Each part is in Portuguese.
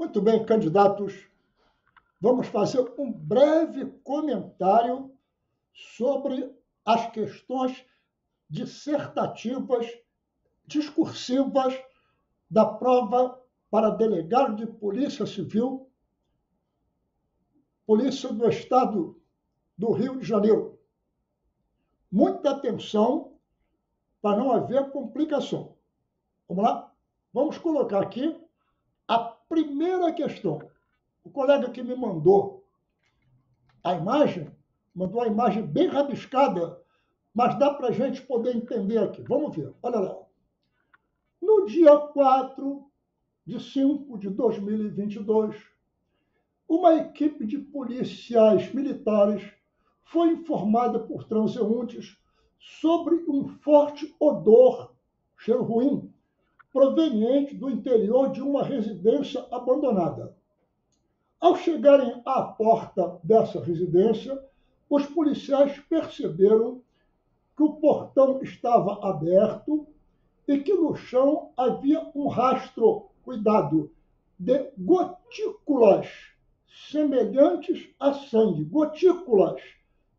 Muito bem, candidatos, vamos fazer um breve comentário sobre as questões dissertativas, discursivas da prova para delegado de Polícia Civil, Polícia do Estado do Rio de Janeiro. Muita atenção para não haver complicação. Vamos lá? Vamos colocar aqui a primeira questão. O colega que me mandou a imagem, mandou a imagem bem rabiscada, mas dá para a gente poder entender aqui. Vamos ver, olha lá. No dia 4/5/2022, uma equipe de policiais militares foi informada por transeuntes sobre um forte odor, cheiro ruim, proveniente do interior de uma residência abandonada. Ao chegarem à porta dessa residência, os policiais perceberam que o portão estava aberto e que no chão havia um rastro, cuidado, de gotículas semelhantes a sangue. Gotículas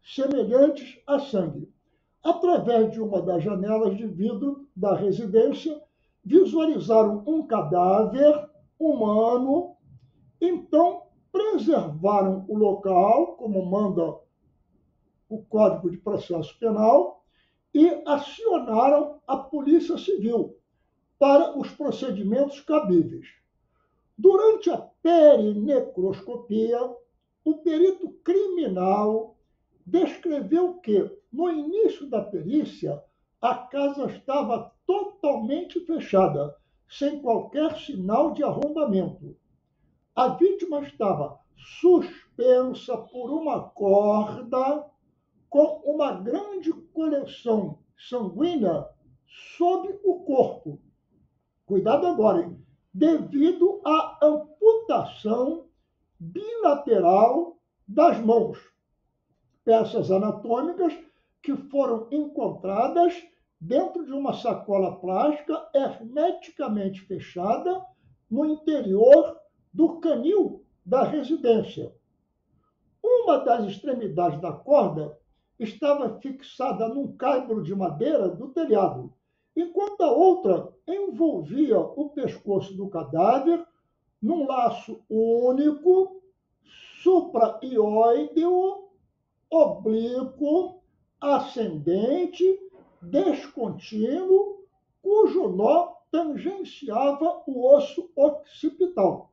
semelhantes a sangue. Através de uma das janelas de vidro da residência, visualizaram um cadáver humano. Então, preservaram o local, como manda o Código de Processo Penal, e acionaram a Polícia Civil para os procedimentos cabíveis. Durante a perinecroscopia, o perito criminal descreveu que, no início da perícia, a casa estava totalmente fechada, sem qualquer sinal de arrombamento. A vítima estava suspensa por uma corda com uma grande coleção sanguínea sob o corpo. Cuidado agora, hein? Devido à amputação bilateral das mãos. Peças anatômicas que foram encontradas dentro de uma sacola plástica hermeticamente fechada no interior do canil da residência. Uma das extremidades da corda estava fixada num caibro de madeira do telhado, enquanto a outra envolvia o pescoço do cadáver num laço único, supraioideo, oblíquo, ascendente, descontínuo, cujo nó tangenciava o osso occipital.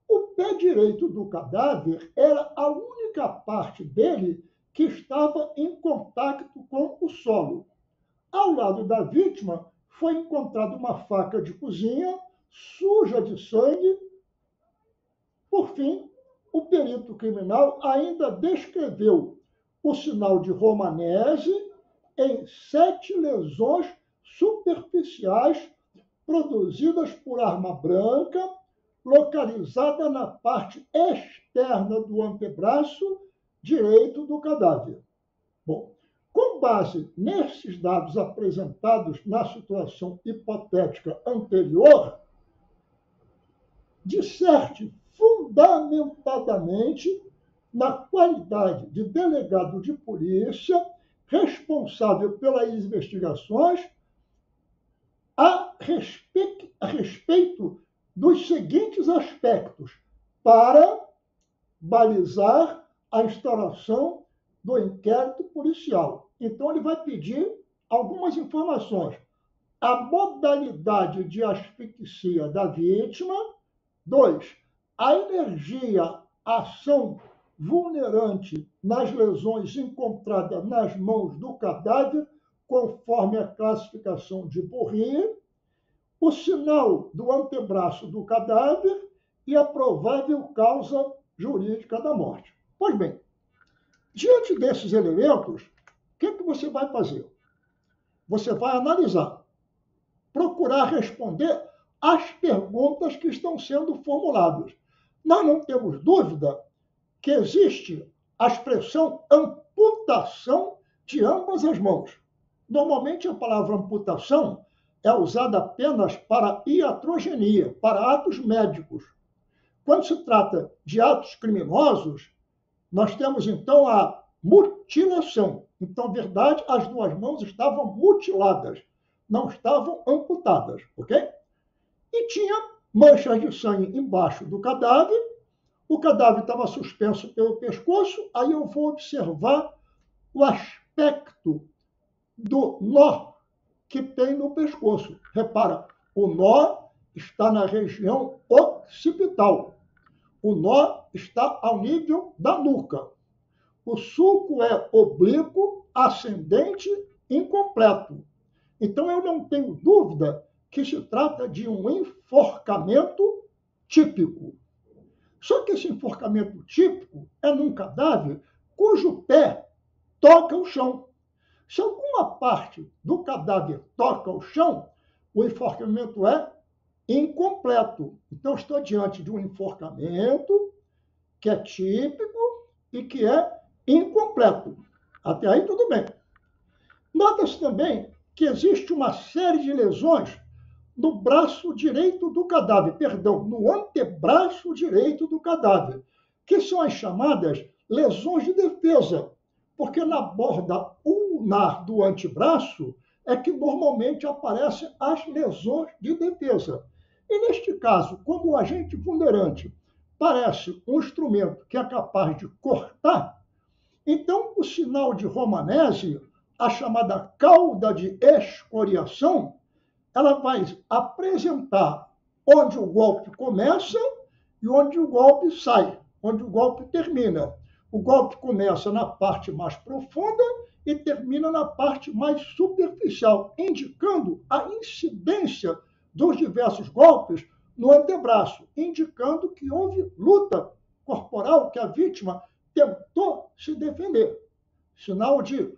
O pé direito do cadáver era a única parte dele que estava em contato com o solo. Ao lado da vítima foi encontrada uma faca de cozinha suja de sangue. Por fim, o perito criminal ainda descreveu o sinal de Romanese em 7 lesões superficiais produzidas por arma branca, localizada na parte externa do antebraço direito do cadáver. Bom, com base nesses dados apresentados na situação hipotética anterior, disserte fundamentadamente na qualidade de delegado de polícia responsável pelas investigações a respeito dos seguintes aspectos para balizar a instauração do inquérito policial. Então, ele vai pedir algumas informações. A modalidade de asfixia da vítima. 2. A energia, ação vulnerante nas lesões encontradas nas mãos do cadáver, conforme a classificação de Bourrier, o sinal do antebraço do cadáver e a provável causa jurídica da morte. Pois bem, diante desses elementos, o que você vai fazer? Você vai analisar, procurar responder às perguntas que estão sendo formuladas. Nós não temos dúvida que existe a expressão amputação de ambas as mãos. Normalmente, a palavra amputação é usada apenas para iatrogenia, para atos médicos. Quando se trata de atos criminosos, nós temos, então, a mutilação. Então, verdade, as duas mãos estavam mutiladas, não estavam amputadas, ok? E tinha manchas de sangue embaixo do cadáver, o cadáver estava suspenso pelo pescoço, aí eu vou observar o aspecto do nó que tem no pescoço. Repara, o nó está na região occipital. O nó está ao nível da nuca. O sulco é oblíquo, ascendente, incompleto. Então, eu não tenho dúvida que se trata de um enforcamento típico. Só que esse enforcamento típico é num cadáver cujo pé toca o chão. Se alguma parte do cadáver toca o chão, o enforcamento é incompleto. Então, estou diante de um enforcamento que é típico e que é incompleto. Até aí, tudo bem. Nota-se também que existe uma série de lesões no braço direito do cadáver, perdão, no antebraço direito do cadáver, que são as chamadas lesões de defesa, porque na borda ulnar do antebraço é que normalmente aparecem as lesões de defesa. E neste caso, como o agente vulnerante parece um instrumento que é capaz de cortar, então o sinal de Romanesi, a chamada cauda de escoriação, ela vai apresentar onde o golpe começa e onde o golpe sai, onde o golpe termina. O golpe começa na parte mais profunda e termina na parte mais superficial, indicando a incidência dos diversos golpes no antebraço, indicando que houve luta corporal, que a vítima tentou se defender. Sinal de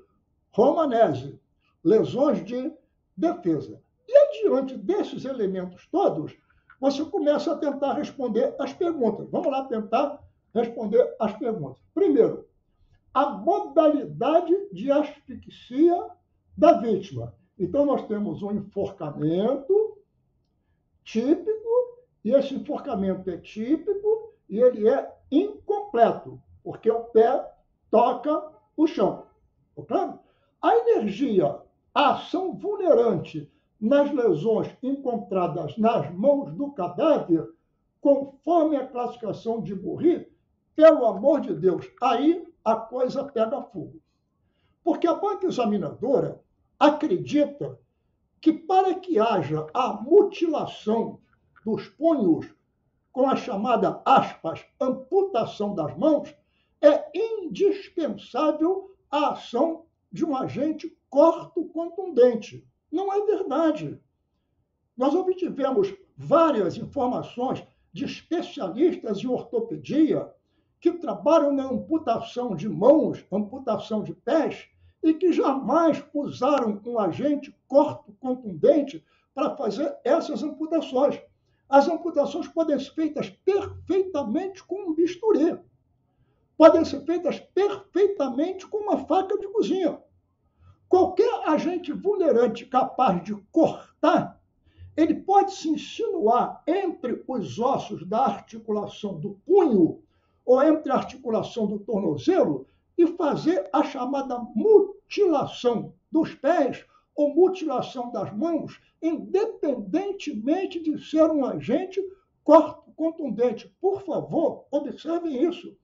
Romanesi, lesões de defesa. E diante desses elementos todos, você começa a tentar responder as perguntas. Vamos lá tentar responder as perguntas. Primeiro, a modalidade de asfixia da vítima. Então, nós temos um enforcamento típico, e esse enforcamento é típico e ele é incompleto, porque o pé toca o chão. Claro? A energia, a ação vulnerante nas lesões encontradas nas mãos do cadáver, conforme a classificação de Bourri, pelo amor de Deus, aí a coisa pega fogo. Porque a banca examinadora acredita que para que haja a mutilação dos punhos com a chamada, aspas, amputação das mãos, é indispensável a ação de um agente corto-contundente. Não é verdade. Nós obtivemos várias informações de especialistas em ortopedia que trabalham na amputação de mãos, amputação de pés, e que jamais usaram um agente corto-contundente para fazer essas amputações. As amputações podem ser feitas perfeitamente com um bisturi. Podem ser feitas perfeitamente com uma faca de cozinha. Qualquer agente vulnerante capaz de cortar, ele pode se insinuar entre os ossos da articulação do punho ou entre a articulação do tornozelo e fazer a chamada mutilação dos pés ou mutilação das mãos, independentemente de ser um agente contundente. Por favor, observem isso.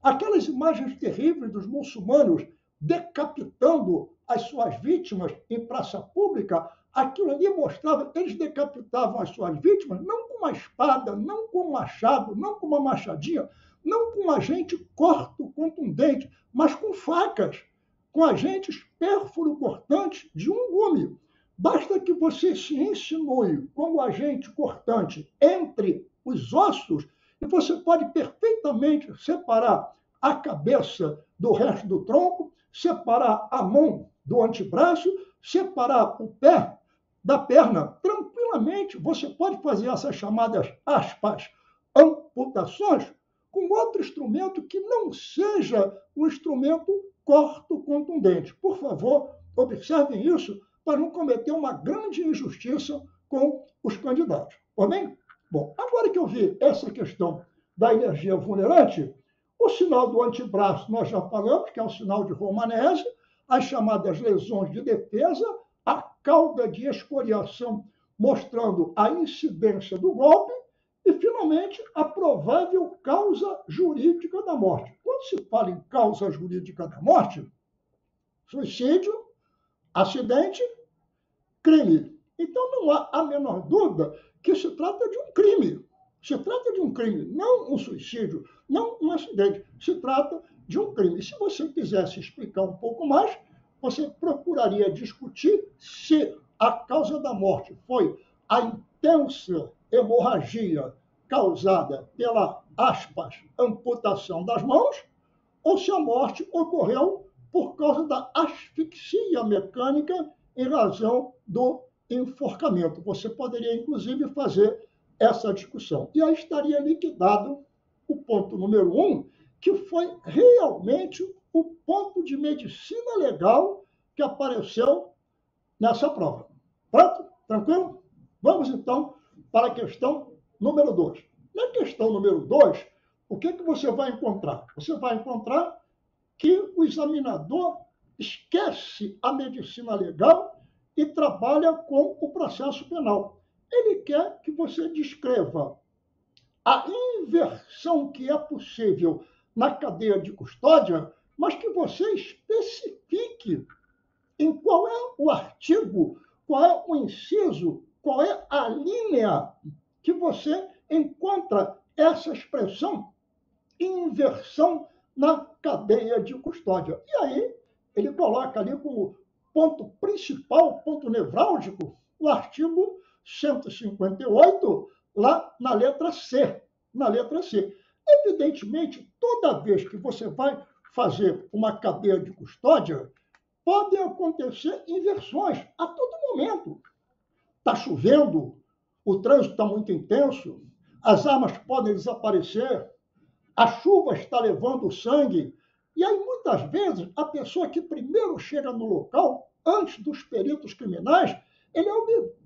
Aquelas imagens terríveis dos muçulmanos decapitando as suas vítimas em praça pública, aquilo ali mostrava que eles decapitavam as suas vítimas não com uma espada, não com um machado, não com uma machadinha, não com um agente contundente, mas com facas, com agentes pérfuro-cortantes de um gume. Basta que você se insinue com o agente cortante entre os ossos e você pode perfeitamente separar a cabeça do resto do tronco, separar a mão do antebraço, separar o pé da perna. Tranquilamente, você pode fazer essas chamadas, aspas, amputações com outro instrumento que não seja o instrumento corto-contundente. Por favor, observem isso para não cometer uma grande injustiça com os candidatos. Tá bem? Bom, agora que eu vi essa questão da energia vulnerante, o sinal do antebraço, nós já falamos, que é o sinal de Romanese, as chamadas lesões de defesa, a cauda de escoriação mostrando a incidência do golpe e, finalmente, a provável causa jurídica da morte. Quando se fala em causa jurídica da morte, suicídio, acidente, crime. Então, não há a menor dúvida que se trata de um crime. Se trata de um crime, não um suicídio, não um acidente. Se trata de um crime. E se você quisesse explicar um pouco mais, você procuraria discutir se a causa da morte foi a intensa hemorragia causada pela, aspas, amputação das mãos, ou se a morte ocorreu por causa da asfixia mecânica em razão do enforcamento. Você poderia, inclusive, fazer essa discussão. E aí estaria liquidado o ponto número 1, que foi realmente o ponto de medicina legal que apareceu nessa prova. Pronto? Tranquilo? Vamos, então, para a questão número 2. Na questão número 2, o que você vai encontrar? Você vai encontrar que o examinador esquece a medicina legal e trabalha com o processo penal. Ele quer que você descreva a inversão que é possível na cadeia de custódia, mas que você especifique em qual é o artigo, qual é o inciso, qual é a linha que você encontra essa expressão inversão na cadeia de custódia. E aí ele coloca ali como ponto principal, ponto nevrálgico, o artigo 158, lá na letra C. Na letra C. Evidentemente, toda vez que você vai fazer uma cadeia de custódia, podem acontecer inversões a todo momento. Está chovendo, o trânsito está muito intenso, as armas podem desaparecer, a chuva está levando o sangue. E aí, muitas vezes, a pessoa que primeiro chega no local, antes dos peritos criminais, ele é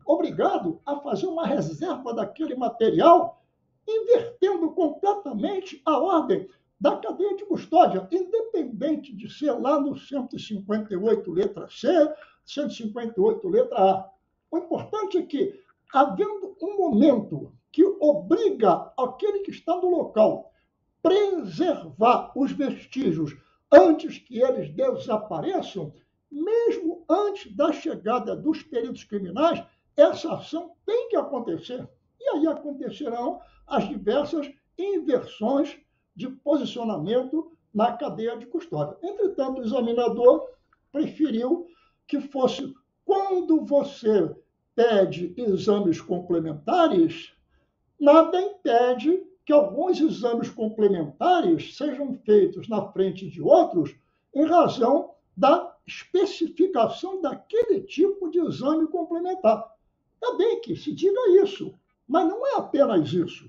obrigado a fazer uma reserva daquele material, invertendo completamente a ordem da cadeia de custódia, independente de ser lá no 158, letra C, 158, letra A. O importante é que, havendo um momento que obriga aquele que está no local preservar os vestígios antes que eles desapareçam, mesmo antes da chegada dos peritos criminais, essa ação tem que acontecer. E aí acontecerão as diversas inversões de posicionamento na cadeia de custódia. Entretanto, o examinador preferiu que fosse quando você pede exames complementares, nada impede que alguns exames complementares sejam feitos na frente de outros em razão da especificação daquele tipo de exame complementar. Está bem que se diga isso, mas não é apenas isso.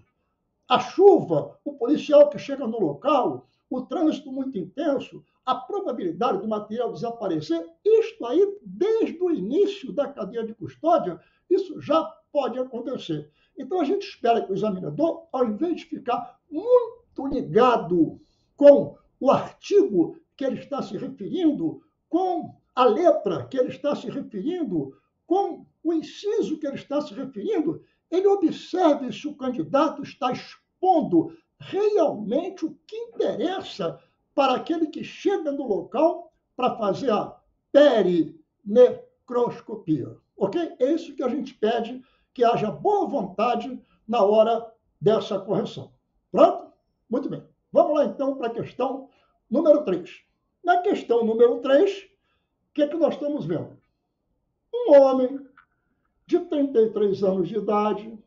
A chuva, o policial que chega no local, o trânsito muito intenso, a probabilidade do material desaparecer, isto aí, desde o início da cadeia de custódia, isso já pode acontecer. Então, a gente espera que o examinador, ao invés de ficar muito ligado com o artigo que ele está se referindo, com a letra que ele está se referindo, com o inciso que ele está se referindo, ele observe se o candidato está expondo realmente o que interessa para aquele que chega no local para fazer a perinecroscopia. Ok? É isso que a gente pede, que haja boa vontade na hora dessa correção. Pronto? Muito bem. Vamos lá, então, para a questão número 3. Na questão número 3, o que é que nós estamos vendo? Um homem de 33 anos de idade,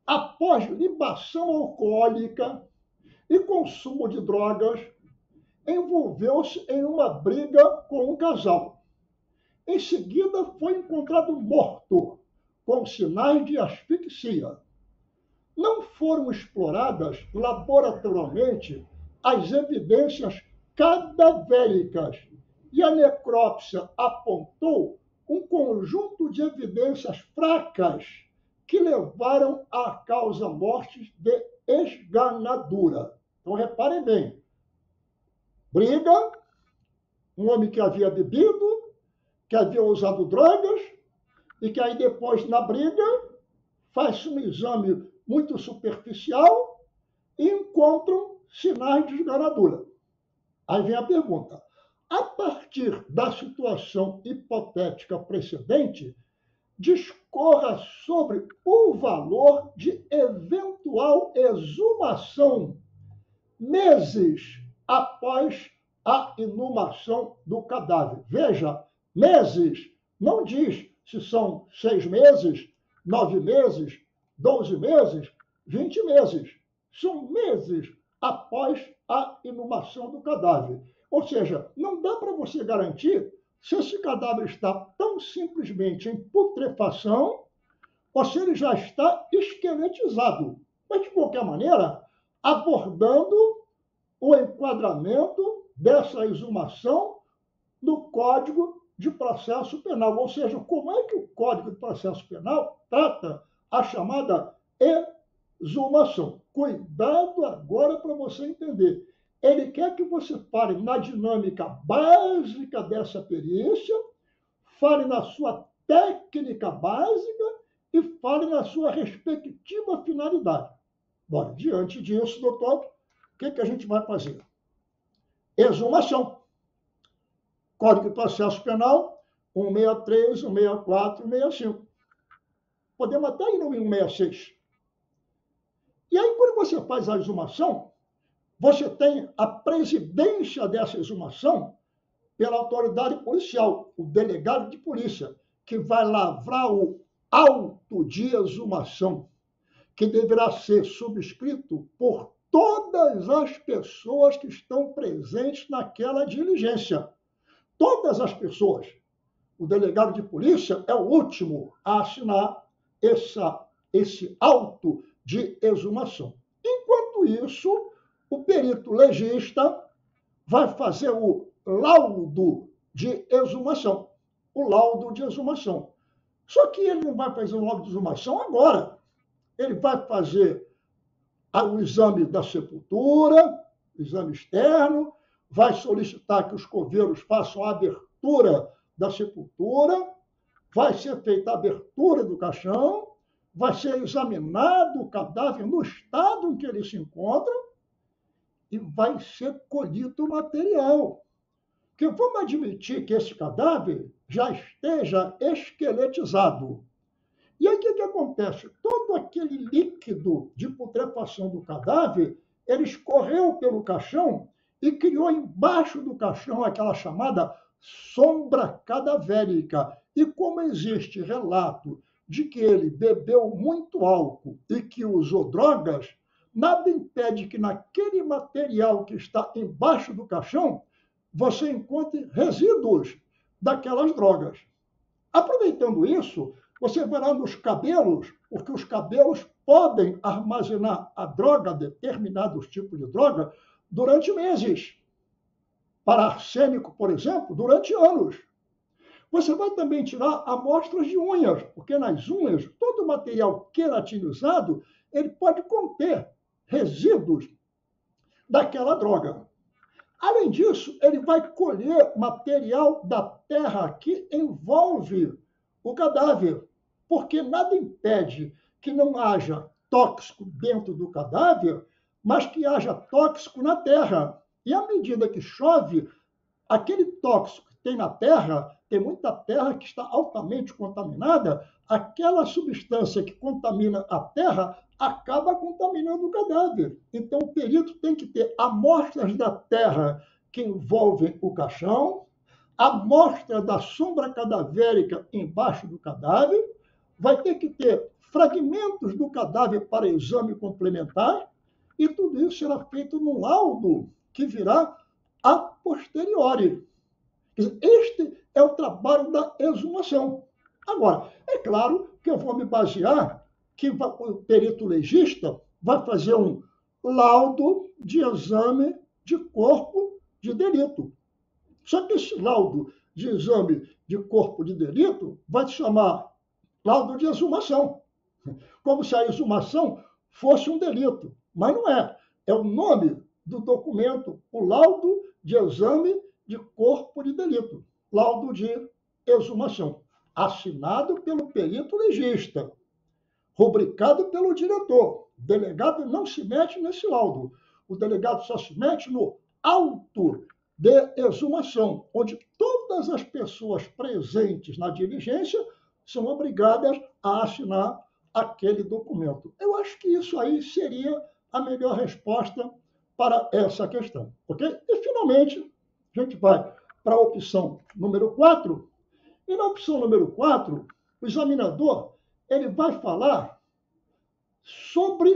após libação alcoólica e consumo de drogas, envolveu-se em uma briga com um casal. Em seguida, foi encontrado morto, com sinais de asfixia. Não foram exploradas laboratorialmente as evidências cadavéricas e a necrópsia apontou um conjunto de evidências fracas que levaram à causa-morte de esganadura. Então, reparem bem. Briga, um homem que havia bebido, que havia usado drogas, e que aí depois, na briga, faz um exame muito superficial e encontram sinais de esganadura. Aí vem a pergunta. A partir da situação hipotética precedente, discorra sobre o valor de eventual exumação meses após a inumação do cadáver. Veja, meses não diz se são 6 meses, 9 meses, 12 meses, 20 meses. São meses após a inumação do cadáver. Ou seja, não dá para você garantir se esse cadáver está tão simplesmente em putrefação ou se ele já está esqueletizado. Mas, de qualquer maneira, abordando o enquadramento dessa exumação no Código de Processo Penal. Ou seja, como é que o Código de Processo Penal trata a chamada exumação. Cuidado agora para você entender. Ele quer que você fale na dinâmica básica dessa perícia, fale na sua técnica básica e fale na sua respectiva finalidade. Bom, diante disso, doutor, o que a gente vai fazer? Exumação. Código de Processo Penal, 163, 164, 165. Podemos até ir no 166. E aí, quando você faz a exumação, você tem a presidência dessa exumação pela autoridade policial, o delegado de polícia, que vai lavrar o auto de exumação, que deverá ser subscrito por todas as pessoas que estão presentes naquela diligência. Todas as pessoas. O delegado de polícia é o último a assinar esse auto de exumação. Enquanto isso, o perito legista vai fazer o laudo de exumação. O laudo de exumação. Só que ele não vai fazer o laudo de exumação agora. Ele vai fazer o exame da sepultura, o exame externo, vai solicitar que os coveiros façam a abertura da sepultura, vai ser feita a abertura do caixão, vai ser examinado o cadáver no estado em que ele se encontra e vai ser colhido o material. Porque vamos admitir que esse cadáver já esteja esqueletizado. E aí o que acontece? Todo aquele líquido de putrefação do cadáver, ele escorreu pelo caixão e criou embaixo do caixão aquela chamada sombra cadavérica. E como existe relato de que ele bebeu muito álcool e que usou drogas, nada impede que naquele material que está embaixo do caixão, você encontre resíduos daquelas drogas. Aproveitando isso, você vai lá nos cabelos, porque os cabelos podem armazenar a droga, determinados tipos de droga, durante meses. Para arsênico, por exemplo, durante anos. Você vai também tirar amostras de unhas, porque nas unhas, todo o material queratinizado, ele pode conter resíduos daquela droga. Além disso, ele vai colher material da terra que envolve o cadáver, porque nada impede que não haja tóxico dentro do cadáver, mas que haja tóxico na terra. E à medida que chove, aquele tóxico que tem na terra, tem muita terra que está altamente contaminada, aquela substância que contamina a terra acaba contaminando o cadáver. Então, o perito tem que ter amostras da terra que envolvem o caixão, amostra da sombra cadavérica embaixo do cadáver, vai ter que ter fragmentos do cadáver para exame complementar, e tudo isso será feito num laudo que virá a posteriori. Este é o trabalho da exumação. Agora, é claro que eu vou me basear que o perito legista vai fazer um laudo de exame de corpo de delito. Só que esse laudo de exame de corpo de delito vai se chamar laudo de exumação, como se a exumação fosse um delito, mas não é. É o nome do documento, o laudo de exame de corpo de delito, laudo de exumação, assinado pelo perito legista, rubricado pelo diretor. O delegado não se mete nesse laudo. O delegado só se mete no auto de exumação, onde todas as pessoas presentes na diligência são obrigadas a assinar aquele documento. Eu acho que isso aí seria a melhor resposta para essa questão, ok? E, finalmente, a gente vai para a opção número 4. E na opção número 4, o examinador ele vai falar sobre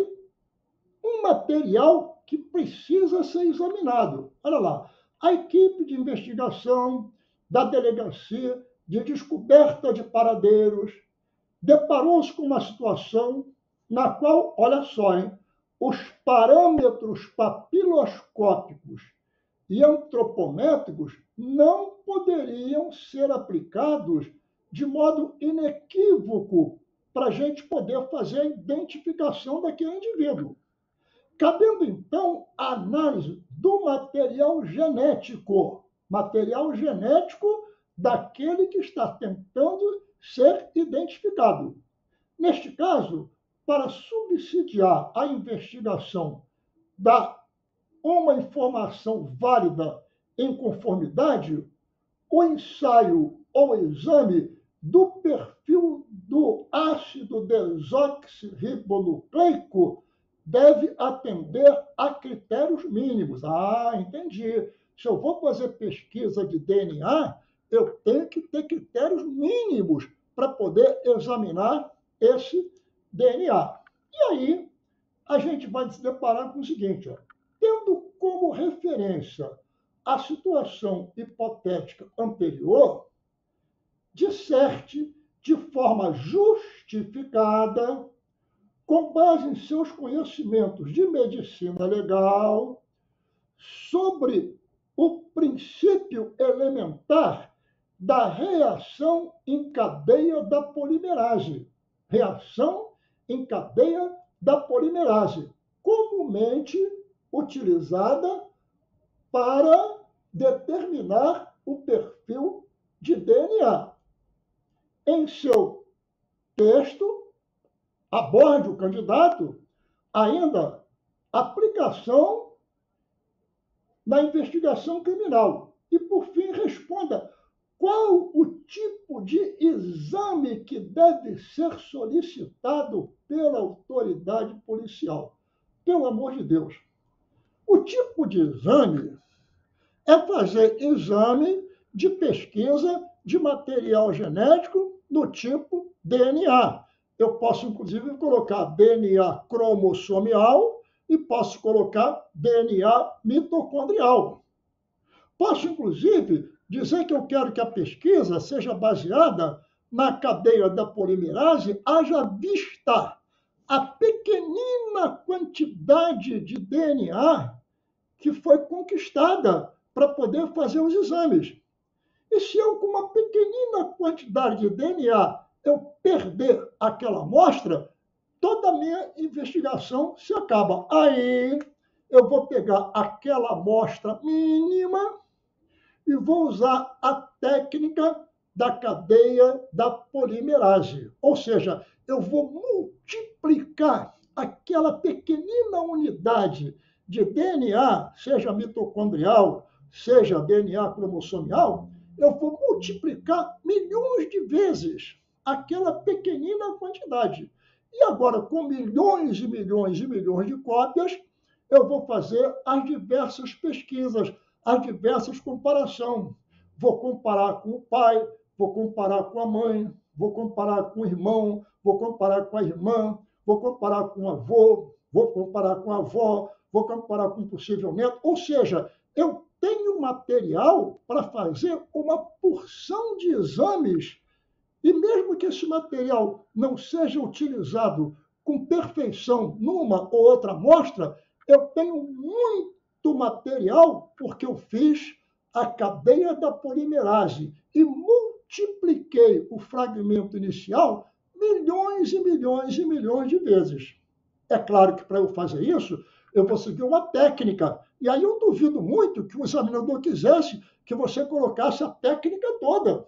um material que precisa ser examinado. Olha lá, a equipe de investigação da Delegacia de Descoberta de Paradeiros deparou-se com uma situação na qual, olha só, hein, os parâmetros papiloscópicos e antropométricos não poderiam ser aplicados de modo inequívoco para a gente poder fazer a identificação daquele indivíduo. Cabendo, então, a análise do material genético daquele que está tentando ser identificado. Neste caso, para subsidiar a investigação da uma informação válida em conformidade, o ensaio ou exame do perfil do ácido desoxirribonucleico deve atender a critérios mínimos. Ah, entendi. Se eu vou fazer pesquisa de DNA, eu tenho que ter critérios mínimos para poder examinar esse DNA. E aí, a gente vai se deparar com o seguinte, ó, tendo como referência a situação hipotética anterior, disserte de forma justificada, com base em seus conhecimentos de medicina legal, sobre o princípio elementar da reação em cadeia da polimerase. Reação em cadeia da polimerase, comumente utilizada para determinar o perfil de DNA. Em seu texto, aborde o candidato ainda aplicação na investigação criminal. E, por fim, responda qual o tipo de exame que deve ser solicitado pela autoridade policial. Pelo amor de Deus. O tipo de exame é fazer exame de pesquisa de material genético do tipo DNA. Eu posso, inclusive, colocar DNA cromossomial e posso colocar DNA mitocondrial. Posso, inclusive, dizer que eu quero que a pesquisa seja baseada na cadeia da polimerase, haja vista a pequenina quantidade de DNA que foi conquistada para poder fazer os exames. E se eu, com uma pequenina quantidade de DNA, eu perder aquela amostra, toda a minha investigação se acaba. Aí eu vou pegar aquela amostra mínima e vou usar a técnica da cadeia da polimerase. Ou seja, eu vou multiplicar aquela pequenina unidade de DNA, seja mitocondrial, seja DNA cromossomial, eu vou multiplicar milhões de vezes aquela pequenina quantidade. E agora, com milhões e milhões e milhões de cópias, eu vou fazer as diversas pesquisas, as diversas comparações. Vou comparar com o pai, vou comparar com a mãe, vou comparar com o irmão, vou comparar com a irmã, vou comparar com o avô, vou comparar com a avó, vou comparar com o possível neto. Ou seja, eu tenho material para fazer uma porção de exames e mesmo que esse material não seja utilizado com perfeição numa ou outra amostra, eu tenho muito material porque eu fiz a cadeia da polimerase e multipliquei o fragmento inicial milhões e milhões e milhões de vezes. É claro que para eu fazer isso, eu vou seguir uma técnica. E aí eu duvido muito que o examinador quisesse que você colocasse a técnica toda,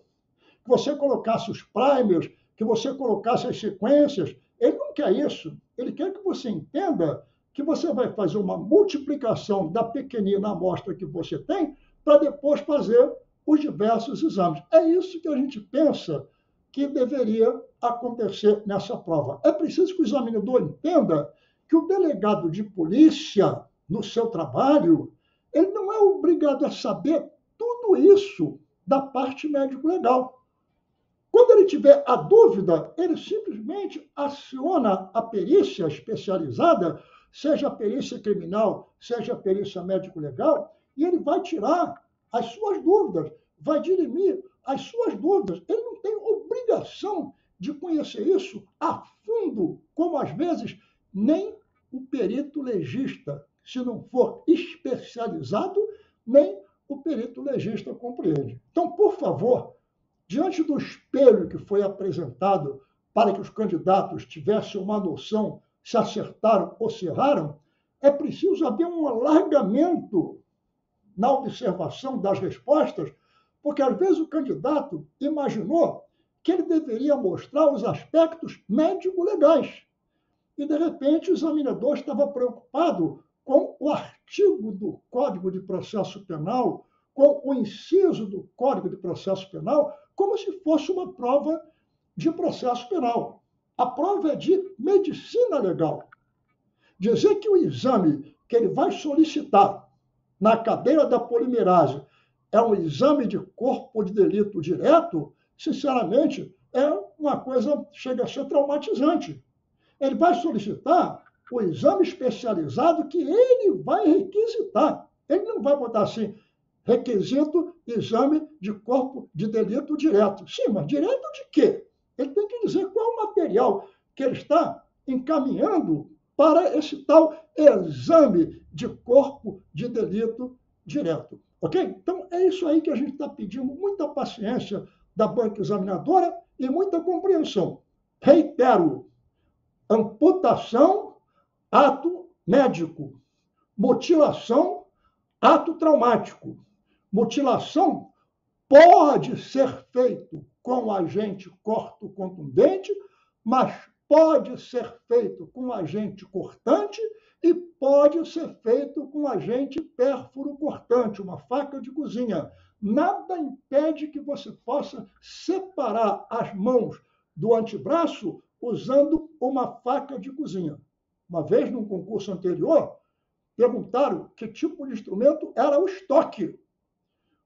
que você colocasse os primers, que você colocasse as sequências. Ele não quer isso. Ele quer que você entenda que você vai fazer uma multiplicação da pequenina amostra que você tem para depois fazer os diversos exames. É isso que a gente pensa que deveria acontecer nessa prova. É preciso que o examinador entenda que o delegado de polícia, no seu trabalho, ele não é obrigado a saber tudo isso da parte médico-legal. Quando ele tiver a dúvida, ele simplesmente aciona a perícia especializada, seja a perícia criminal, seja a perícia médico-legal, e ele vai tirar as suas dúvidas, vai dirimir as suas dúvidas. Ele não tem obrigação de conhecer isso a fundo, como às vezes nem o perito legista, se não for especializado, nem o perito legista compreende. Então, por favor, diante do espelho que foi apresentado para que os candidatos tivessem uma noção se acertaram ou se erraram, é preciso haver um alargamento na observação das respostas, porque às vezes o candidato imaginou que ele deveria mostrar os aspectos médico-legais. E, de repente, o examinador estava preocupado com o artigo do Código de Processo Penal, com o inciso do Código de Processo Penal, como se fosse uma prova de processo penal. A prova é de medicina legal. Dizer que o exame que ele vai solicitar na cadeira da polimerase é um exame de corpo de delito direto, sinceramente, é uma coisa que chega a ser traumatizante. Ele vai solicitar o exame especializado que ele vai requisitar. Ele não vai botar assim, requisito exame de corpo de delito direto. Sim, mas direto de quê? Ele tem que dizer qual é o material que ele está encaminhando para esse tal exame de corpo de delito direto. Ok? Então, é isso aí que a gente está pedindo, muita paciência da banca examinadora e muita compreensão. Reitero, amputação, ato médico. Mutilação, ato traumático. Mutilação pode ser feito com agente corto-contundente, mas pode ser feito com agente cortante e pode ser feito com agente pérfuro-cortante, uma faca de cozinha. Nada impede que você possa separar as mãos do antebraço usando uma faca de cozinha. Uma vez, num concurso anterior, perguntaram que tipo de instrumento era o estoque,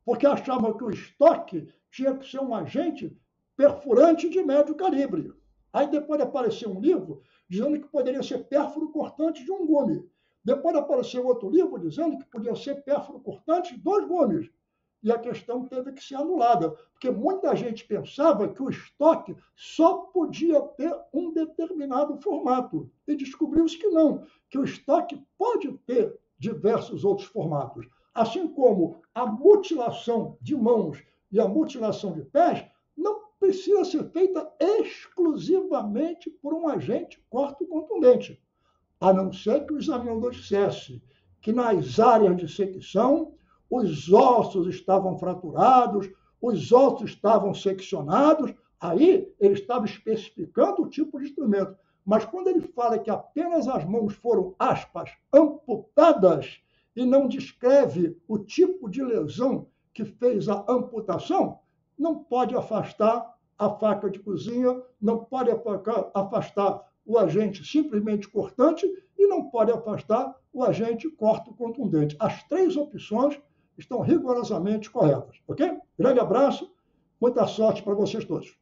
porque achavam que o estoque tinha que ser um agente perfurante de médio calibre. Aí depois apareceu um livro dizendo que poderia ser pérfuro cortante de um gume. Depois apareceu outro livro dizendo que podia ser pérfuro cortante de 2 gumes. E a questão teve que ser anulada, porque muita gente pensava que o estoque só podia ter um determinado formato. E descobriu-se que não, que o estoque pode ter diversos outros formatos. Assim como a mutilação de mãos e a mutilação de pés não precisa ser feita exclusivamente por um agente corto-contundente, a não ser que o examinador dissesse que nas áreas de secção os ossos estavam fraturados, os ossos estavam seccionados, aí ele estava especificando o tipo de instrumento. Mas quando ele fala que apenas as mãos foram, aspas, amputadas, e não descreve o tipo de lesão que fez a amputação, não pode afastar a faca de cozinha, não pode afastar o agente simplesmente cortante e não pode afastar o agente corto-contundente. As 3 opções estão rigorosamente corretas, ok? Grande abraço, muita sorte para vocês todos.